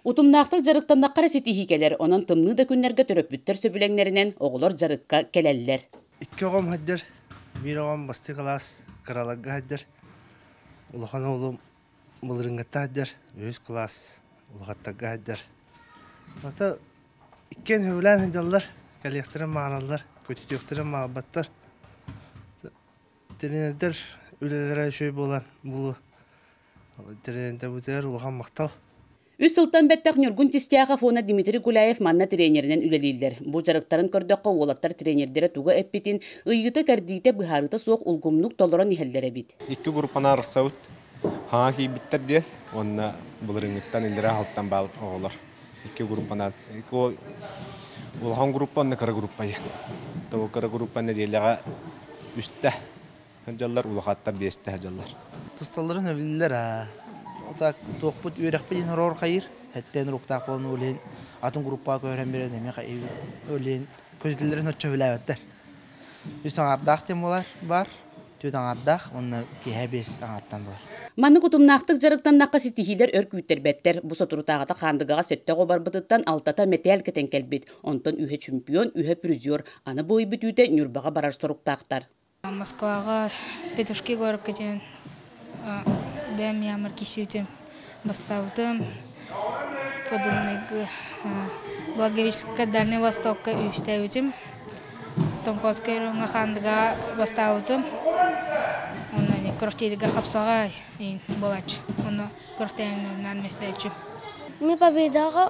Утумнақтық жарықтандаққара сетихи келер, онын тымны да күннерге төрөппүттер сөбүлеңнерінен оғылар жарыққа келелер. 2 оғым хаддер, 1 оғым басты класс, қаралagga хаддер, улахан олым мылырыңгатта хаддер, 100 класс, улахаттагга хаддер. Ата 2 хөвлән хаддалар, коллекторын мағаналар, көтітөктірін мағабаттар. Тенендер үлелері шөй болан бұлы. Тенендер бұтер улахан мақтал. Үс сылтан бәттәк Нюргун тистияға фона Дмитрий Гуляев манна тренерінен үлелейлер. Бұ жарықтарын көрдөкқа олаттар тренердері туға әппетін ұйғыты кәрдейті бұхарыты соқ ұлғымнық толыран ехелдері бит. 2 группана арықсауыт, хаға кейбіттер ден, онына бұлырыңыттан елдері халттан бағып оғылар. 2 группана, улған группа, онына кара группа ен. Тоғы кара группа нәделіға үсті жаллар, улғаттар бесті жаллар. Тұсталарын өвілілер, Отак тоқпыт үйрәкпеден орор қайыр, әттен руқтақ болын өлен, атын группа көрен берен еме қайыр өлен, көзетілерін өтші өләуеттер. Үс аңардақ тем олар бар, төт аңардақ, онына кейе бес аңарттан бар. Манны кутумнақтық жарықтандаққа сетихилер өркүйттер бәттер. Бұ сотұрутағата қандығаға сөтті қобар бұтыттан алтата метел кетен келбет. Онтан үйе чемпион, үйе призер, аны бойы бүтүйте Нюрбаға барар соруқтақтар. Москваға Петушки көріп кетен. Бәм ямыр кесеутем бастаутым, подумный Благовещенска Дальний Востокка үстәутем, Томковская рыңа бастаутым, оны көртелігі қапсаға болач, оны көртелінің нәрместречу. Мен победаға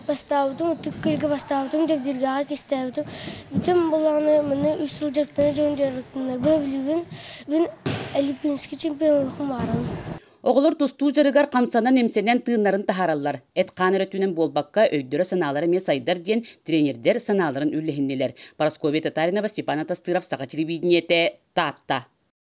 бастаутым, түккілгі бастаутым, жабдиргаға кестаутым. Бүтін болағаны мұны 3 жыл жарықтаны жөн жарықтынар. Бөбілігін, мен Олимпийский чемпионлығым барын. Оғылар тусту жарыгар қамсанан емсенен тыынларын тахаралар. Эт қаныр өтінен болбаққа өйдері саналары мен сайдар ден тренердер саналарын үллехіннелер. Парасковия Татаринова, Степан Атастыров, Саға телевидениеті, Татта.